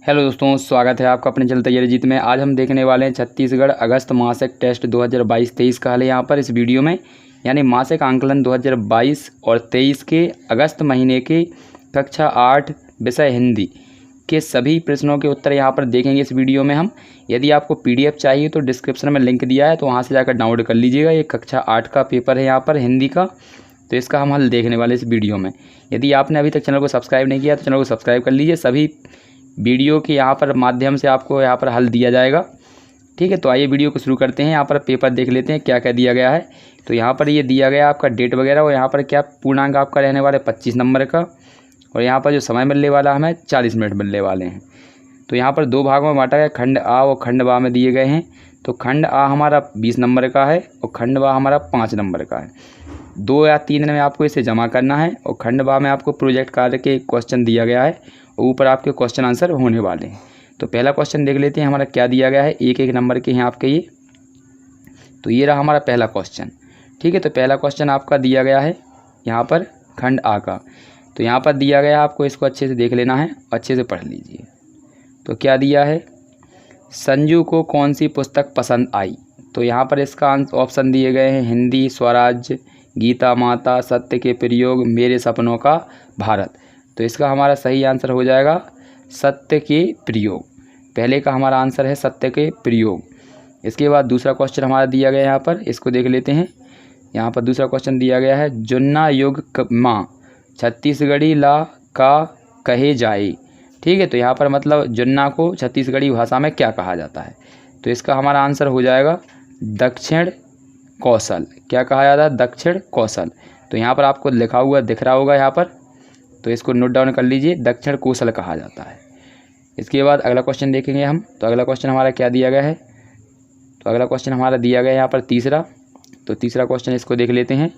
Hello दोस्तों, स्वागत है आपका अपने चल तैयारी जीत में। आज हम देखने वाले हैं छत्तीसगढ़ अगस्त मासिक टेस्ट 2022-23 का हल है यहाँ पर इस वीडियो में, यानी मासिक आंकलन 2022 और 23 के अगस्त महीने के कक्षा 8 विषय हिंदी के सभी प्रश्नों के उत्तर यहाँ पर देखेंगे इस वीडियो में हम। यदि आपको PDF चाहिए तो डिस्क्रिप्शन में लिंक दिया है, तो वहाँ से जाकर डाउनलोड कर लीजिएगा। ये कक्षा 8 का पेपर है यहाँ पर हिंदी का, तो इसका हम हल देखने वाले इस वीडियो में। यदि आपने अभी तक चैनल को सब्सक्राइब नहीं किया तो चैनल को सब्सक्राइब कर लीजिए। सभी वीडियो के यहाँ पर माध्यम से आपको यहाँ पर हल दिया जाएगा। ठीक है, तो आइए वीडियो को शुरू करते हैं। यहाँ पर पेपर देख लेते हैं क्या क्या दिया गया है। तो यहाँ पर ये दिया गया आपका डेट वगैरह, और यहाँ पर क्या पूर्णांक आपका रहने वाला है 25 नंबर का, और यहाँ पर जो समय मिलने वाला हमें 40 मिनट मिलने वाले हैं। तो यहाँ पर दो भागों में बांटा गया, खंड आ और खंड बा में दिए गए हैं। तो खंड आ हमारा 20 नंबर का है और खंड बा हमारा 5 नंबर का है। 2 या 3 दिन में आपको इसे जमा करना है, और खंड बा में आपको प्रोजेक्ट कार्य के क्वेश्चन दिया गया है, ऊपर आपके क्वेश्चन आंसर होने वाले हैं। तो पहला क्वेश्चन देख लेते हैं हमारा क्या दिया गया है। एक एक नंबर के हैं आपके ये। तो ये रहा हमारा पहला क्वेश्चन। ठीक है, तो पहला क्वेश्चन आपका दिया गया है यहाँ पर खंड आ का। तो यहाँ पर दिया गया आपको, इसको अच्छे से देख लेना है, अच्छे से पढ़ लीजिए। तो क्या दिया है, संजू को कौन सी पुस्तक पसंद आई। तो यहाँ पर इसका ऑप्शन दिए गए हैं हिंदी, स्वराज्य, गीता माता, सत्य के प्रयोग, मेरे सपनों का भारत। तो इसका हमारा सही आंसर हो जाएगा सत्य के प्रयोग। पहले का हमारा आंसर है सत्य के प्रयोग। इसके बाद दूसरा क्वेश्चन हमारा दिया गया है यहाँ पर, इसको देख लेते हैं। यहाँ पर दूसरा क्वेश्चन दिया गया है, जुन्ना युग माँ छत्तीसगढ़ी ला का कहे जाए। ठीक है, तो यहाँ पर मतलब जुन्ना को छत्तीसगढ़ी भाषा में क्या कहा जाता है। तो इसका हमारा आंसर हो जाएगा दक्षिण कौशल। क्या कहा जाता है, दक्षिण कौशल। तो यहाँ पर आपको लिखा हुआ दिख रहा होगा यहाँ पर, तो इसको नोट डाउन कर लीजिए, दक्षिण कौशल कहा जाता है। इसके बाद अगला क्वेश्चन देखेंगे हम। तो अगला क्वेश्चन हमारा क्या दिया गया है। तो अगला क्वेश्चन हमारा दिया गया है यहाँ पर तीसरा। तो तीसरा क्वेश्चन इसको देख लेते हैं।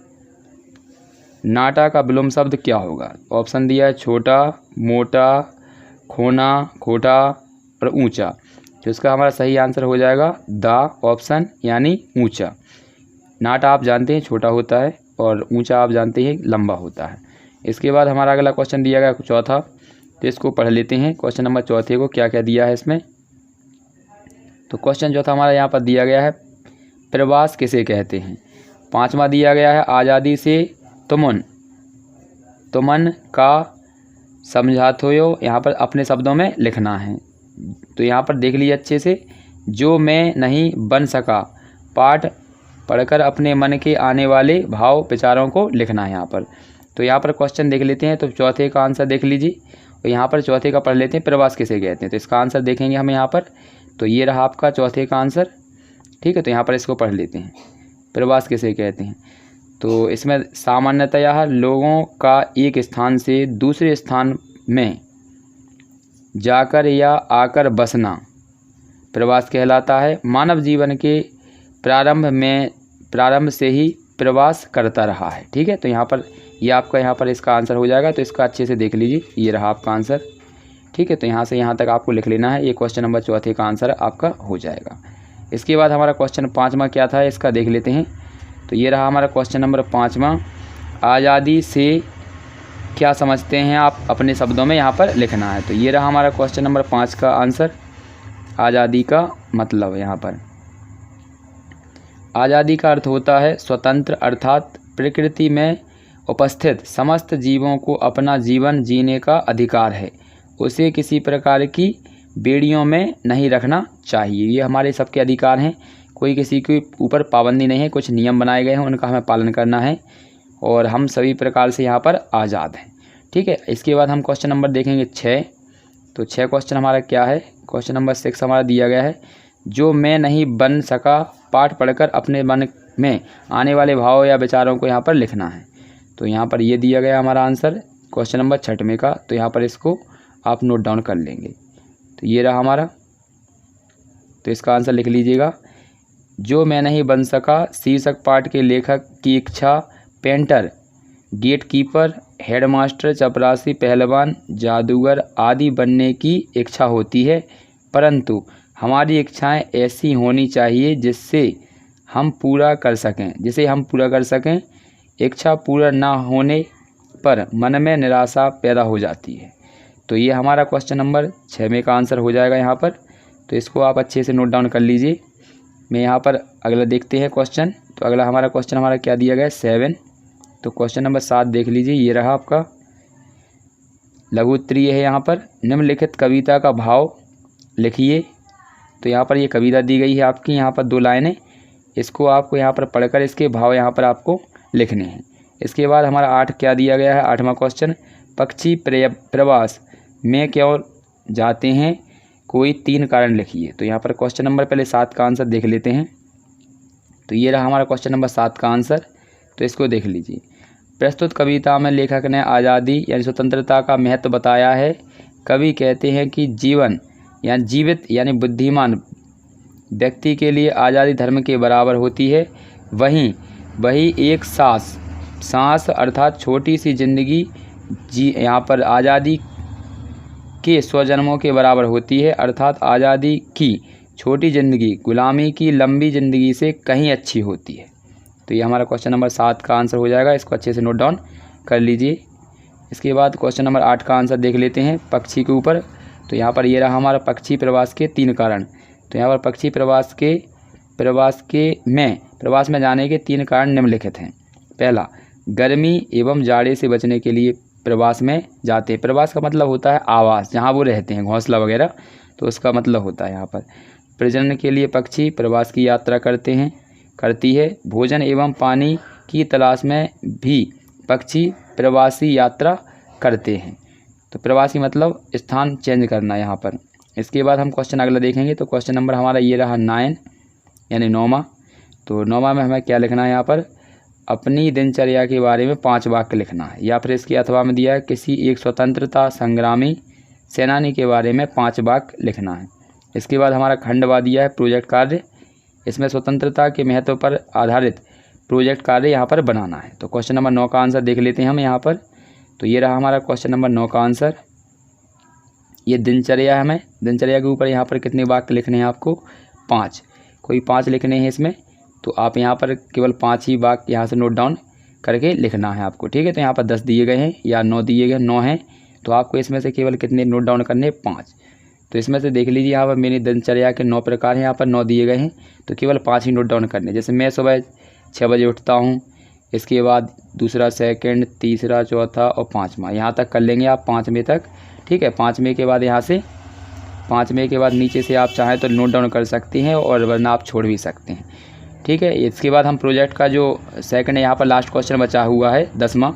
नाटा का विलोम शब्द क्या होगा। ऑप्शन दिया है छोटा, मोटा, खोना, खोटा और ऊंचा। तो इसका हमारा सही आंसर हो जाएगा द ऑप्शन, यानी ऊंचा। नाटा आप जानते हैं छोटा होता है, और ऊंचा आप जानते हैं लंबा होता है। इसके बाद हमारा अगला क्वेश्चन दिया गया चौथा। तो इसको पढ़ लेते हैं, क्वेश्चन नंबर चौथे को क्या क्या दिया है इसमें। तो क्वेश्चन चौथा हमारा यहाँ पर दिया गया है, प्रवास किसे कहते हैं। पांचवा दिया गया है, आज़ादी से तुमन का समझाते हो, यहाँ पर अपने शब्दों में लिखना है। तो यहाँ पर देख लीजिए अच्छे से, जो मैं नहीं बन सका पाठ पढ़कर अपने मन के आने वाले भाव विचारों को लिखना है यहाँ पर। तो यहाँ पर क्वेश्चन देख लेते हैं। तो चौथे का आंसर देख लीजिए, और यहाँ पर चौथे का पढ़ लेते हैं, प्रवास किसे कहते हैं। तो इसका आंसर देखेंगे हम यहाँ पर। तो ये रहा आपका चौथे का आंसर। ठीक है, तो यहाँ पर इसको पढ़ लेते हैं, प्रवास किसे कहते हैं। तो इसमें सामान्यतया लोगों का एक स्थान से दूसरे स्थान में जाकर या आकर बसना प्रवास कहलाता है। मानव जीवन के प्रारंभ से ही प्रवास करता रहा है। ठीक है, तो यहाँ पर ये आपका यहाँ पर इसका आंसर हो जाएगा। तो इसका अच्छे से देख लीजिए, ये रहा आपका आंसर। ठीक है, तो यहाँ से यहाँ तक आपको लिख लेना है। ये क्वेश्चन नंबर चौथे का आंसर आपका हो जाएगा। इसके बाद हमारा क्वेश्चन पाँचवा क्या था, इसका देख लेते हैं। तो ये रहा हमारा क्वेश्चन नंबर पाँचवा, आज़ादी से क्या समझते हैं आप, अपने शब्दों में यहाँ पर लिखना है। तो ये रहा हमारा क्वेश्चन नंबर 5 का आंसर। आज़ादी का मतलब यहाँ पर, आज़ादी का अर्थ होता है स्वतंत्र, अर्थात प्रकृति में उपस्थित समस्त जीवों को अपना जीवन जीने का अधिकार है। उसे किसी प्रकार की बेड़ियों में नहीं रखना चाहिए। ये हमारे सबके अधिकार हैं, कोई किसी के ऊपर पाबंदी नहीं है। कुछ नियम बनाए गए हैं, उनका हमें पालन करना है, और हम सभी प्रकार से यहाँ पर आज़ाद हैं। ठीक है, इसके बाद हम क्वेश्चन नंबर देखेंगे 6। तो 6 क्वेश्चन हमारा क्या है, क्वेश्चन नंबर 6 हमारा दिया गया है, जो मैं नहीं बन सका पाठ पढ़कर अपने मन में आने वाले भाव या विचारों को यहाँ पर लिखना है। तो यहाँ पर ये दिया गया हमारा आंसर क्वेश्चन नंबर 6 का। तो यहाँ पर इसको आप नोट डाउन कर लेंगे। तो ये रहा हमारा, तो इसका आंसर लिख लीजिएगा, जो मैं नहीं बन सका शीर्षक पाठ के लेखक की इच्छा पेंटर, गेटकीपर, हेडमास्टर, चपरासी, पहलवान, जादूगर आदि बनने की इच्छा होती है, परंतु हमारी इच्छाएं ऐसी होनी चाहिए जिसे हम पूरा कर सकें। इच्छा पूरा ना होने पर मन में निराशा पैदा हो जाती है। तो ये हमारा क्वेश्चन नंबर 6 में का आंसर हो जाएगा यहाँ पर। तो इसको आप अच्छे से नोट डाउन कर लीजिए। मैं यहाँ पर अगला देखते हैं क्वेश्चन। तो अगला हमारा क्वेश्चन हमारा क्या दिया गया है 7। तो क्वेश्चन नंबर 7 देख लीजिए, ये रहा आपका लघु उत्तरीय है। यहाँ पर निम्नलिखित कविता का भाव लिखिए। तो यहाँ पर ये कविता दी गई है आपकी, यहाँ पर 2 लाइनें, इसको आपको यहाँ पर पढ़कर इसके भाव यहाँ पर आपको लिखने हैं। इसके बाद हमारा 8 क्या दिया गया है, 8वां क्वेश्चन, पक्षी प्रवास में क्यों जाते हैं, कोई 3 कारण लिखिए। तो यहाँ पर क्वेश्चन नंबर पहले 7 का आंसर देख लेते हैं। तो ये रहा हमारा क्वेश्चन नंबर 7 का आंसर। तो इसको देख लीजिए। प्रस्तुत कविता में लेखक ने आज़ादी यानी स्वतंत्रता का महत्व बताया है। कवि कहते हैं कि जीवित यानी बुद्धिमान व्यक्ति के लिए आज़ादी धर्म के बराबर होती है। वही एक सांस अर्थात छोटी सी जिंदगी यहाँ पर आज़ादी के स्वजन्मों के बराबर होती है, अर्थात आज़ादी की छोटी ज़िंदगी गुलामी की लंबी ज़िंदगी से कहीं अच्छी होती है। तो ये हमारा क्वेश्चन नंबर 7 का आंसर हो जाएगा। इसको अच्छे से नोट डाउन कर लीजिए। इसके बाद क्वेश्चन नंबर 8 का आंसर देख लेते हैं पक्षी के ऊपर। तो यहाँ पर ये रहा हमारा पक्षी प्रवास के 3 कारण। तो यहाँ पर पक्षी प्रवास में जाने के 3 कारण निम्नलिखित हैं। पहला, गर्मी एवं जाड़े से बचने के लिए प्रवास में जाते हैं। प्रवास का मतलब होता है आवास, जहाँ वो रहते हैं, घोंसला वगैरह, तो उसका मतलब होता है यहाँ पर। प्रजनन के लिए पक्षी प्रवास की यात्रा करती है। भोजन एवं पानी की तलाश में भी पक्षी प्रवासी यात्रा करते हैं। तो प्रवासी मतलब स्थान चेंज करना यहाँ पर। इसके बाद हम क्वेश्चन अगला देखेंगे। तो क्वेश्चन नंबर हमारा ये रहा 9 यानी 9वां। तो 9वां में हमें क्या लिखना है, यहाँ पर अपनी दिनचर्या के बारे में 5 वाक्य लिखना है। या फिर इसके अथवा में दिया है किसी एक स्वतंत्रता संग्रामी सेनानी के बारे में 5 वाक्य लिखना है। इसके बाद हमारा खंडवा दिया है प्रोजेक्ट कार्य, इसमें स्वतंत्रता के महत्व पर आधारित प्रोजेक्ट कार्य यहाँ पर बनाना है। तो क्वेश्चन नंबर 9 का आंसर देख लेते हैं हम यहाँ पर। तो ये रहा हमारा क्वेश्चन नंबर 9 का आंसर। ये दिनचर्या है, हमें दिनचर्या के ऊपर यहाँ पर कितने वाक्य लिखने हैं आपको, 5, कोई 5 लिखने हैं इसमें। तो आप यहाँ पर केवल 5 ही वाक्य यहाँ से नोट डाउन करके लिखना है आपको, ठीक है। तो यहाँ पर 10 दिए गए हैं या 9 दिए गए, 9 हैं, तो आपको इसमें से केवल कितने नोट डाउन करने, 5। तो इसमें से देख लीजिए यहाँ पर मेरी दिनचर्या के 9 प्रकार हैं, यहाँ पर 9 दिए गए हैं, तो केवल 5 ही नोट डाउन करने। जैसे मैं सुबह 6 बजे उठता हूँ, इसके बाद दूसरा, सेकंड, तीसरा, चौथा और 5वां, यहाँ तक कर लेंगे आप 5वें तक, ठीक है। 5वें के बाद यहाँ से 5वें के बाद नीचे से आप चाहें तो नोट डाउन कर सकते हैं, और वरना आप छोड़ भी सकते हैं, ठीक है। इसके बाद हम प्रोजेक्ट का जो सेकंड है, यहाँ पर लास्ट क्वेश्चन बचा हुआ है 10वां,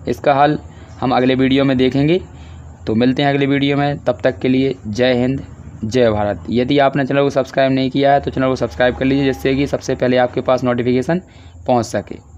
इसका हल हम अगले वीडियो में देखेंगे। तो मिलते हैं अगले वीडियो में, तब तक के लिए जय हिंद, जय भारत। यदि आपने चैनल को सब्सक्राइब नहीं किया है तो चैनल को सब्सक्राइब कर लीजिए, जिससे कि सबसे पहले आपके पास नोटिफिकेशन पहुंच सके।